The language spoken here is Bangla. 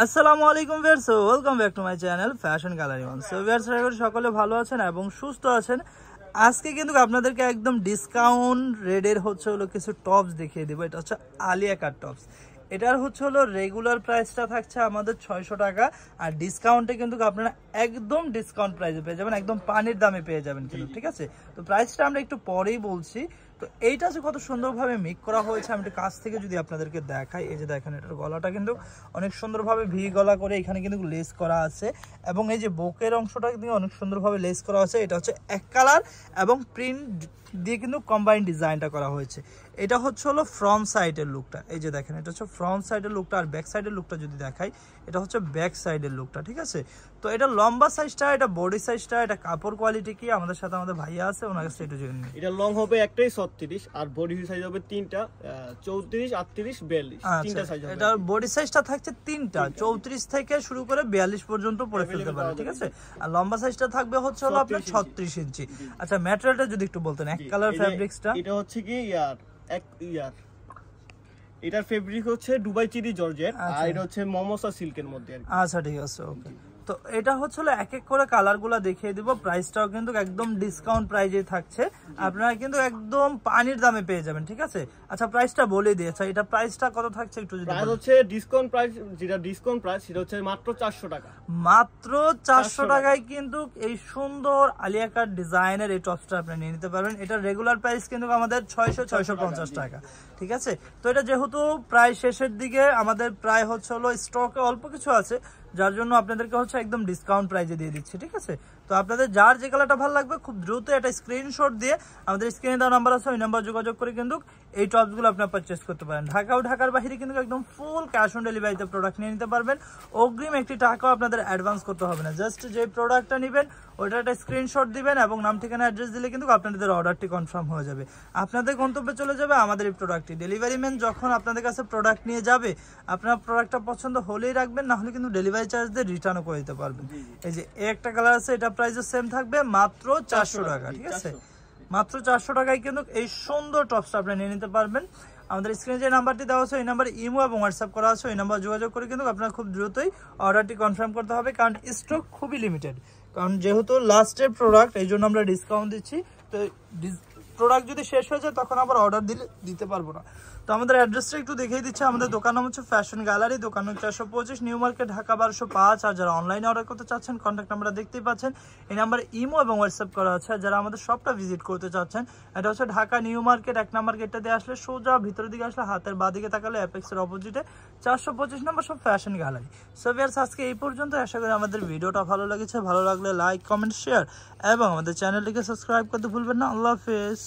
আসসালামু আলাইকুম viewers, welcome back to my channel fashion gallery one. So viewers, আশা করি সকলে ভালো আছেন এবং সুস্থ আছেন। আজকে কিন্তু আপনাদেরকে একদম ডিসকাউন্ট রেডের হলো কিছু টপস দেখিয়ে দেবো। এটা হচ্ছে আলিয়া কাট টপস। এটার হলো রেগুলার প্রাইসটা থাকছে আমাদের 600 টাকা, আর ডিসকাউন্টে কিন্তু আপনারা একদম ডিসকাউন্ট প্রাইসে পেয়ে যাবেন, একদম পানির দামে পেয়ে যাবেন কিন্তু, ঠিক আছে? তো প্রাইসটা আমরা একটু পরেই বলছি। তো এইটা যে কত সুন্দরভাবে মেক করা হয়েছে, আমি একটু কাছ থেকে যদি আপনাদেরকে দেখাই, এই যে দেখেন এটার গলাটা কিন্তু অনেক সুন্দরভাবে ভি গলা করে এখানে কিন্তু লেস করা আছে, এবং এই যে বুকের অংশটা কিন্তু অনেক সুন্দরভাবে লেস করা আছে। এটা হচ্ছে এক কালার এবং প্রিন্ট দিয়ে কিন্তু কম্বাইন্ড ডিজাইনটা করা হয়েছে। এটা হলো ফ্রন্ট সাইডের লুকটা, এই যে দেখেন এটা হচ্ছে ফ্রন্ট সাইডের লুকটা। আর ব্যাক সাইডের লুকটা যদি দেখাই, এটা হচ্ছে ব্যাক সাইডের লুকটা, ঠিক আছে? তো এটা লম্বা সাইজটা, এটা বডি সাইজটা, এটা কাপড় কোয়ালিটি কি, আমাদের সাথে আমাদের ভাইয়া আছে, ওনার কাছে একটু জেনে নিই। এটা লং হবে একটাই 36, আর বডি সাইজ হবে তিনটা, 34, 38, 42 তিনটা সাইজ হবে। এটা বডি সাইজটা থাকছে তিনটা, 34 থেকে শুরু করে 42 পর্যন্ত পরে ফেলতে পারেন, ঠিক আছে? আর লম্বা সাইজটা থাকবে হলো আপনার 36 ইঞ্চি। আচ্ছা, ম্যাটেরিয়ালটা যদি একটু বলতেন, এক কালার ফেব্রিক্সটা। এটা হচ্ছে কি এটার ফেব্রিক হচ্ছে দুবাই চিরি জর্জেট, আর এটা হচ্ছে মমসা সিল্কের মধ্যে আর কি। আচ্ছা, ঠিক আছে, ওকে। তো এটা হলো এক এক করে কালারগুলো দেখিয়ে দিব। প্রাইসটাও কিন্তু একদম ডিসকাউন্ট প্রাইজে থাকছে, আপনারা কিন্তু একদম পানির দামে পেয়ে যাবেন, ঠিক আছে? আচ্ছা, প্রাইসটা বলে দিয়েছে, এটা প্রাইসটা কত থাকছে একটু যদি প্রাইস হচ্ছে ডিসকাউন্ট প্রাইস, যেটা ডিসকাউন্ট প্রাইস সেটা হচ্ছে মাত্র 400 টাকা। মাত্র 400 টাকায় কিন্তু এই সুন্দর আলিয়া কাট ডিজাইনের এই টপসটা আপনি নিয়ে নিতে পারবেন। এটা রেগুলার প্রাইস কিন্তু আমাদের 650 টাকা, ঠিক আছে? তো এটা যেহেতু প্রায় শেষের দিকে, আমাদের প্রায় হলো স্টকে অল্প কিছু আছে, যার জন্য আপনাদেরকে একদম ডিসকাউন্ট প্রাইজে দিয়ে দিচ্ছি, ঠিক আছে? তো আপনাদের যার যে কালারটা ভালো লাগবে, খুব দ্রুত একটা স্ক্রিনশট দিয়ে আমাদের স্ক্রিনে দেওয়া নাম্বার আছে, ওই নাম্বার যোগাযোগ করে কিন্তু এই টপসগুলো আপনারা পারচেস করতে পারেন। ঢাকা ও ঢাকার বাইরে কিন্তু একদম ফুল ক্যাশ অন ডেলিভারিতে প্রোডাক্ট নিয়ে নিতে পারবেন। অগ্রিম একটি টাকাও আপনাদের অ্যাডভান্স করতে হবে না, জাস্ট যে প্রোডাক্টটা নেবেন ওইটা একটা স্ক্রিনশট দিবেন এবং নাম ঠিকানা অ্যাড্রেস দিলে কিন্তু আপনাদের অর্ডারটি কনফার্ম হয়ে যাবে, আপনাদের গন্তব্যে চলে যাবে আমাদের এই প্রোডাক্টটি। ডেলিভারি ম্যান যখন আপনাদের কাছে প্রোডাক্ট নিয়ে যাবে, আপনার প্রোডাক্টটা পছন্দ হলেই রাখবেন, না হলে কিন্তু ডেলিভারি চার্জ দিয়ে রিটার্নও করে দিতে পারবেন। এই যে একটা কালার আছে, এটা প্রাইসও সেম থাকবে, মাত্র 400 টাকা, ঠিক আছে? মাত্র 400 টাকায় কিন্তু এই সুন্দর টপসটা আপনি নিয়ে নিতে পারবেন। আমাদের স্ক্রিনে যে নাম্বারটি দেওয়া আছে, ওই নাম্বারে ইমো এবং হোয়াটসঅ্যাপ করা আছে, ওই নাম্বার যোগাযোগ করে কিন্তু আপনার খুব দ্রুতই অর্ডারটি কনফার্ম করতে হবে, কারণ স্টক খুবই লিমিটেড। কারণ যেহেতু লাস্টের প্রোডাক্ট, এই জন্য আমরা ডিসকাউন্ট দিচ্ছি। তো প্রোডাক্ট যদি শেষ হয়ে যায়, তখন আবার অর্ডার দিতে পারবো না। তো আমাদের অ্যাড্রেসটা একটু দেখিয়ে দিচ্ছি। আমাদের দোকান নাম হচ্ছে ফ্যাশন গ্যালারি, দোকান 425, নিউ মার্কেট, ঢাকা 1205। আর যারা অনলাইনে অর্ডার করতে চাচ্ছেন, কন্ট্যাক্ট নাম্বারটা দেখতেই পাচ্ছেন, এই নাম্বারে ইমো এবং হোয়াটসঅ্যাপ করা আছে। যারা আমাদের শপটা ভিজিট করতে চাচ্ছেন, এটা হচ্ছে ঢাকা নিউ মার্কেট 1 নম্বর গেটটা দিয়ে আসলে সোজা ভিতরের দিকে আসলে হাতের বাঁ দিকে তাকালে অ্যাপেক্সের অপোজিটে 425 নম্বর সব ফ্যাশন গ্যালারি। সো ভিউয়ার্স, আজকে এই পর্যন্ত। আশা করি আমাদের ভিডিওটা ভালো লেগেছে। ভালো লাগলে লাইক, কমেন্ট, শেয়ার এবং আমাদের চ্যানেলটিকে সাবস্ক্রাইব করতে ভুলবেন না। আল্লাহ হাফেজ।